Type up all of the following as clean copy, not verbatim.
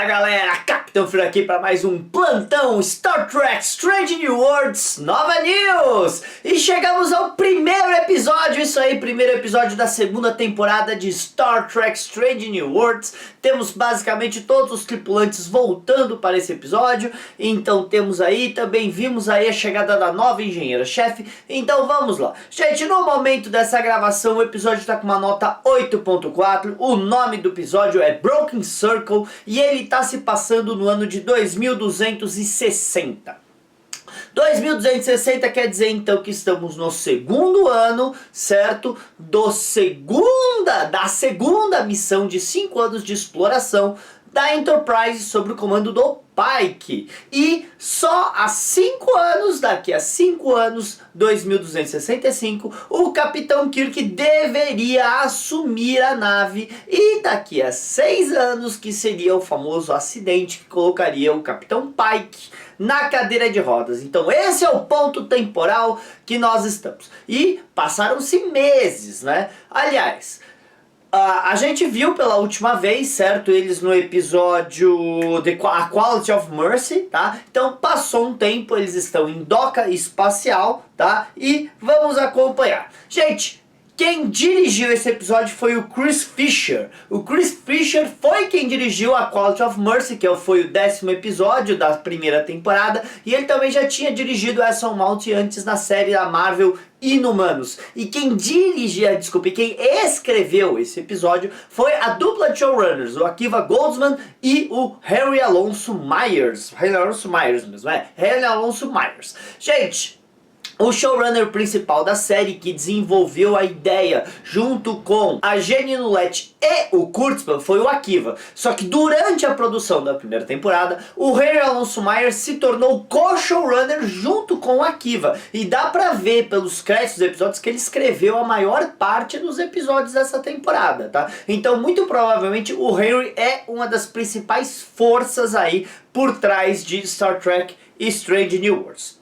galera, Capitão Frio aqui para mais um plantão Star Trek Strange New Worlds Nova News. E chegamos ao primeiro episódio, isso aí, primeiro episódio da segunda temporada de Star Trek Strange New Worlds. Temos basicamente todos os tripulantes voltando para esse episódio. Então temos aí, também vimos aí a chegada da nova engenheira-chefe. Então vamos lá. Gente, no momento dessa gravação o episódio está com uma nota 8.4. O nome do episódio é Broken Circle e ele está se passando no ano de 2260. 2260 quer dizer então que estamos no segundo ano, certo? Da segunda missão de 5 anos de exploração da Enterprise sob o comando do Pike. E só há 5 anos, daqui a 5 anos, 2265, o Capitão Kirk deveria assumir a nave. E daqui a 6 anos, que seria o famoso acidente que colocaria o Capitão Pike na cadeira de rodas. Então esse é o ponto temporal que nós estamos. E passaram-se meses, né? Aliás, a gente viu pela última vez, certo? Eles no episódio A Quality of Mercy, tá? Então passou um tempo, eles estão em doca espacial, tá? E vamos acompanhar. Gente, quem dirigiu esse episódio foi o Chris Fisher. O Chris Fisher foi quem dirigiu A Quality of Mercy, que foi o 10º episódio da primeira temporada. E ele também já tinha dirigido Anson Mount antes na série da Marvel Inumanos. E quem quem escreveu esse episódio foi a dupla de showrunners, o Akiva Goldsman e o Harry Alonso Myers. Harry Alonso Myers. Gente, o showrunner principal da série, que desenvolveu a ideia junto com a Jenny Lumet e o Kurtzman, foi o Akiva. Só que durante a produção da primeira temporada, o Harry Alonso Myers se tornou co-showrunner junto com o Akiva. E dá pra ver pelos créditos dos episódios que ele escreveu a maior parte dos episódios dessa temporada, tá? Então, muito provavelmente, o Harry é uma das principais forças aí por trás de Star Trek e Strange New Worlds.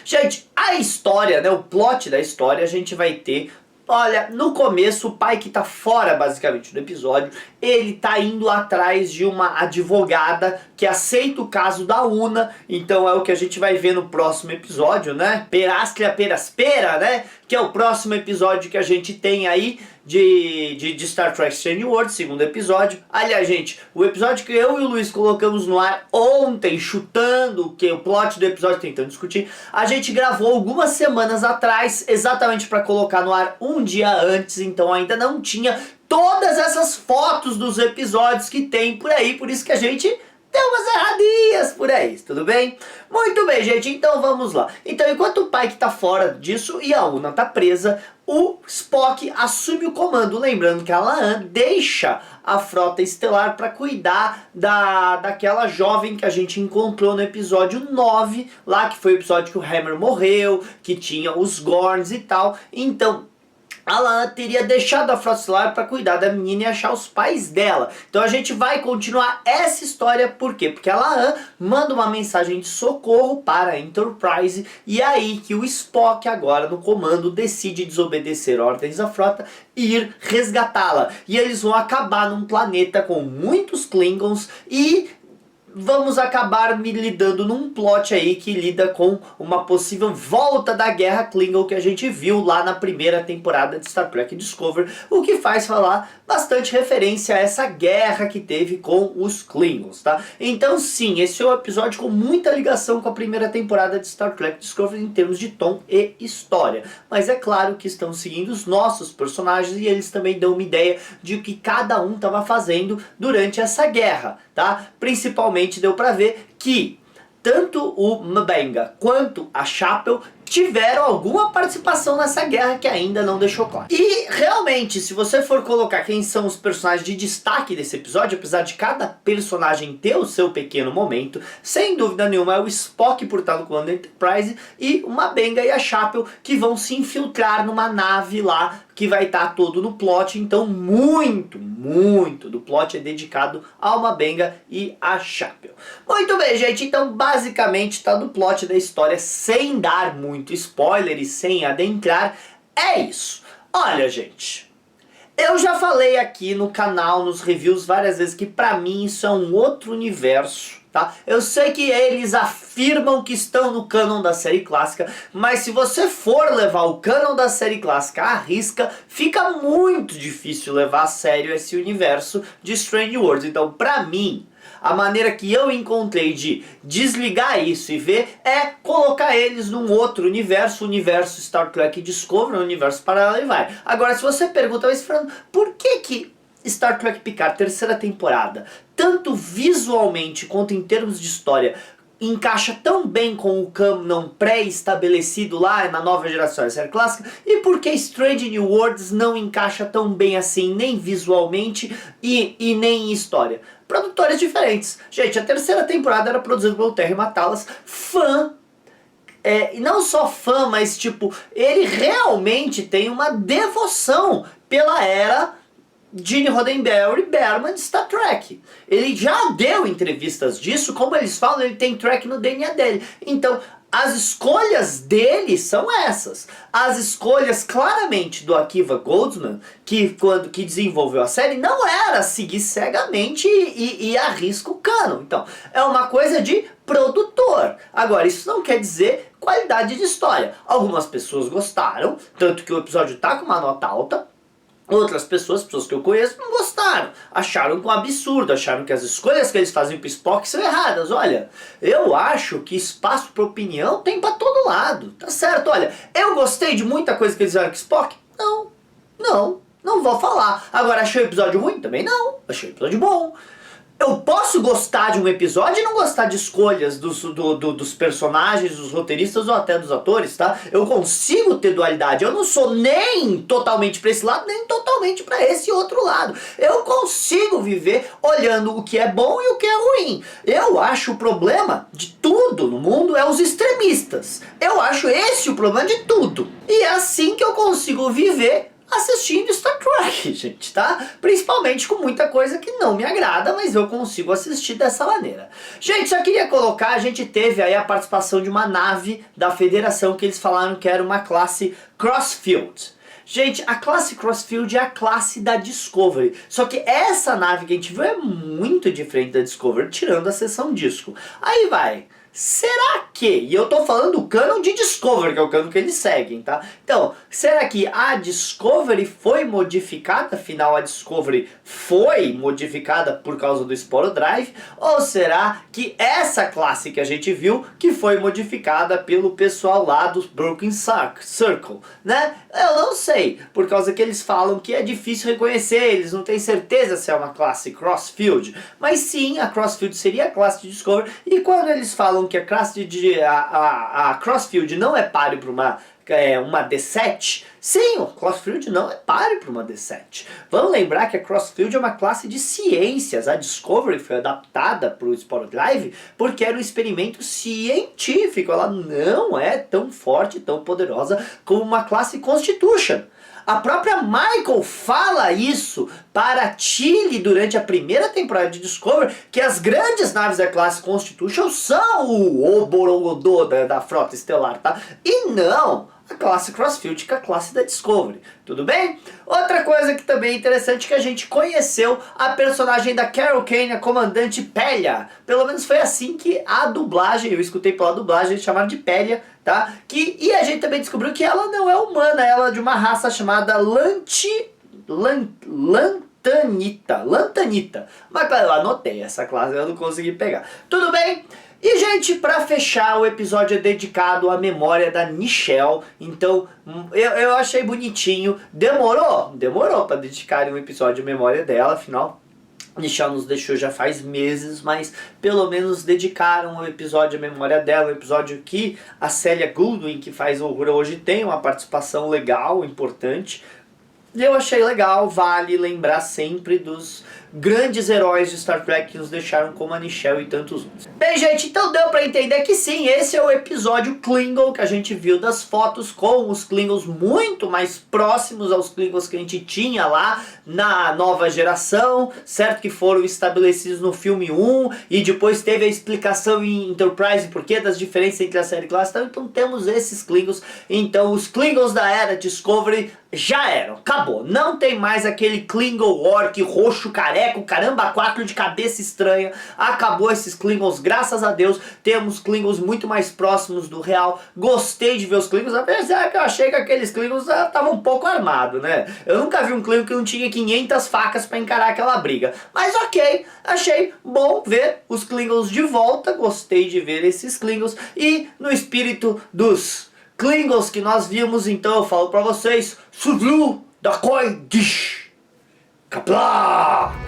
Gente, a história, né, o plot da história, a gente vai ter, olha, no começo o Pike tá fora basicamente do episódio, ele tá indo atrás de uma advogada que aceita o caso da Una, então é o que a gente vai ver no próximo episódio, né, Perastria Peraspera, né, que é o próximo episódio que a gente tem aí de Star Trek Strange New Worlds, segundo episódio. Aliás, gente, o episódio que eu e o Luiz colocamos no ar ontem, chutando o plot do episódio, tentando discutir, a gente gravou algumas semanas atrás, exatamente para colocar no ar um dia antes, então ainda não tinha todas essas fotos dos episódios que tem por aí, por isso que a gente deu umas erradinhas por aí, tudo bem? Muito bem, gente, então vamos lá. Então, enquanto o Pike tá fora disso e a Una tá presa, o Spock assume o comando, lembrando que a La'an deixa a frota estelar para cuidar daquela jovem que a gente encontrou no episódio 9, lá que foi o episódio que o Hammer morreu, que tinha os Gorns e tal. Então a La'an teria deixado a frota estelar para cuidar da menina e achar os pais dela. Então a gente vai continuar essa história, por quê? Porque a La'an manda uma mensagem de socorro para a Enterprise, e é aí que o Spock, agora no comando, decide desobedecer ordens da frota e ir resgatá-la. E eles vão acabar num planeta com muitos Klingons e vamos acabar lidando num plot aí que lida com uma possível volta da guerra Klingon que a gente viu lá na primeira temporada de Star Trek Discovery, o que faz falar bastante referência a essa guerra que teve com os Klingons, tá? Então sim, esse é um episódio com muita ligação com a primeira temporada de Star Trek Discovery em termos de tom e história, mas é claro que estão seguindo os nossos personagens e eles também dão uma ideia de o que cada um estava fazendo durante essa guerra, tá? Principalmente deu pra ver que tanto o M'Benga quanto a Chapel tiveram alguma participação nessa guerra que ainda não deixou claro. E realmente, se você for colocar quem são os personagens de destaque desse episódio, apesar de cada personagem ter o seu pequeno momento, sem dúvida nenhuma é o Spock por estar no comando da Enterprise e o M'Benga e a Chapel que vão se infiltrar numa nave lá que vai estar todo no plot. Então muito do plot é dedicado ao M'Benga e a Chapel. Muito bem, gente, então basicamente tá no plot da história, sem dar muito spoiler e sem adentrar, é isso. Olha, gente, Eu já falei aqui no canal, nos reviews várias vezes, que pra mim isso é um outro universo, tá? Eu sei que eles afirmam que estão no canon da série clássica, mas se você for levar o canon da série clássica à risca, fica muito difícil levar a sério esse universo de Strange Worlds. Então, pra mim, a maneira que eu encontrei de desligar isso e ver é colocar eles num outro universo, o universo Star Trek Discovery, um universo paralelo e vai. Agora, se você pergunta, mas Fernando, por que Star Trek Picard, terceira temporada, tanto visualmente quanto em termos de história, encaixa tão bem com o canon pré-estabelecido lá na nova geração da série clássica, e por que Strange New Worlds não encaixa tão bem assim, nem visualmente e nem em história? Produtores diferentes. Gente, a terceira temporada era produzida pelo Terry Matalas, fã, e não só fã, mas tipo, ele realmente tem uma devoção pela era Gene Roddenberry Berman de Star Trek. Ele já deu entrevistas disso, como eles falam, ele tem Trek no DNA dele. Então, as escolhas dele são essas. As escolhas claramente do Akiva Goldsman, que desenvolveu a série, não era seguir cegamente e arrisca o canon. Então, é uma coisa de produtor. Agora, isso não quer dizer qualidade de história. Algumas pessoas gostaram, tanto que o episódio tá com uma nota alta. Outras pessoas que eu conheço, não gostaram. Acharam um absurdo, acharam que as escolhas que eles fazem pro Spock são erradas. Olha, eu acho que espaço para opinião tem para todo lado. Tá certo, olha, eu gostei de muita coisa que eles fizeram com Spock? Não vou falar. Agora, achei o episódio ruim? Também não. Achei o episódio bom. Eu posso gostar de um episódio e não gostar de escolhas dos personagens, dos roteiristas ou até dos atores, tá? Eu consigo ter dualidade. Eu não sou nem totalmente pra esse lado, nem totalmente pra esse outro lado. Eu consigo viver olhando o que é bom e o que é ruim. Eu acho o problema de tudo no mundo é os extremistas. Eu acho esse o problema de tudo. E é assim que eu consigo viver assistindo Star Trek, gente, tá? Principalmente com muita coisa que não me agrada, mas eu consigo assistir dessa maneira. Gente, só queria colocar, a gente teve aí a participação de uma nave da Federação que eles falaram que era uma classe Crossfield. Gente, a classe Crossfield é a classe da Discovery, só que essa nave que a gente viu é muito diferente da Discovery, tirando a seção disco. Aí vai... Será que, e eu tô falando do canon de Discovery, que é o canon que eles seguem, tá? Então, será que a Discovery foi modificada? Afinal, a Discovery foi modificada por causa do Sporo Drive? Ou será que essa classe que a gente viu, que foi modificada pelo pessoal lá do Broken Circle, né? Eu não sei, por causa que eles falam que é difícil reconhecer, eles não têm certeza se é uma classe Crossfield. Mas sim, a Crossfield seria a classe de Discovery, e quando eles falam que a classe a Crossfield não é páreo para uma D7, sim, o Crossfield não é páreo para uma D7. Vamos lembrar que a Crossfield é uma classe de ciências. A Discovery foi adaptada para o Sporo Drive porque era um experimento científico. Ela não é tão forte, tão poderosa como uma classe Constitution. A própria Michael fala isso para Tilly durante a primeira temporada de Discovery, que as grandes naves da classe Constitution são o Oborogodô da frota estelar, tá? E não a classe Crossfield, que é a classe da Discovery. Tudo bem? Outra coisa que também é interessante é que a gente conheceu a personagem da Carol Kane, a comandante Pelia. Pelo menos foi assim que a dublagem, eu escutei pela dublagem, eles chamaram de Pelia, tá? E a gente também descobriu que ela não é humana, ela é de uma raça chamada Lantanita. Mas eu anotei essa classe, eu não consegui pegar. Tudo bem? E, gente, pra fechar, o episódio é dedicado à memória da Nichelle. Então, eu achei bonitinho. Demorou? Demorou pra dedicar um episódio à memória dela, afinal... Nichelle nos deixou já faz meses, mas pelo menos dedicaram um episódio à memória dela, um episódio que a Célia Goodwin, que faz o Horror Hoje, tem uma participação legal, importante. E eu achei legal, vale lembrar sempre dos grandes heróis de Star Trek que nos deixaram, como a Nichelle e tantos outros. Bem, gente, então deu pra entender que sim, esse é o episódio Klingon que a gente viu das fotos, com os Klingons muito mais próximos aos Klingons que a gente tinha lá na nova geração, certo? Que foram estabelecidos no filme 1 e depois teve a explicação em Enterprise por que das diferenças entre a série clássica. Então temos esses Klingons. Então os Klingons da era Discovery já eram, acabou. Não tem mais aquele Klingon orc roxo careco, caramba, 4 de cabeça estranha. Acabou esses Klingons, graças a Deus. Temos Klingons muito mais próximos do real. Gostei de ver os Klingons, apesar que eu achei que aqueles Klingons estavam um pouco armados, né? Eu nunca vi um Klingon que não tinha 500 facas pra encarar aquela briga. Mas ok, achei bom ver os Klingons de volta. Gostei de ver esses Klingons. E no espírito dos Klingons que nós vimos, então eu falo pra vocês: Suvlu da Koi Dish Kapla!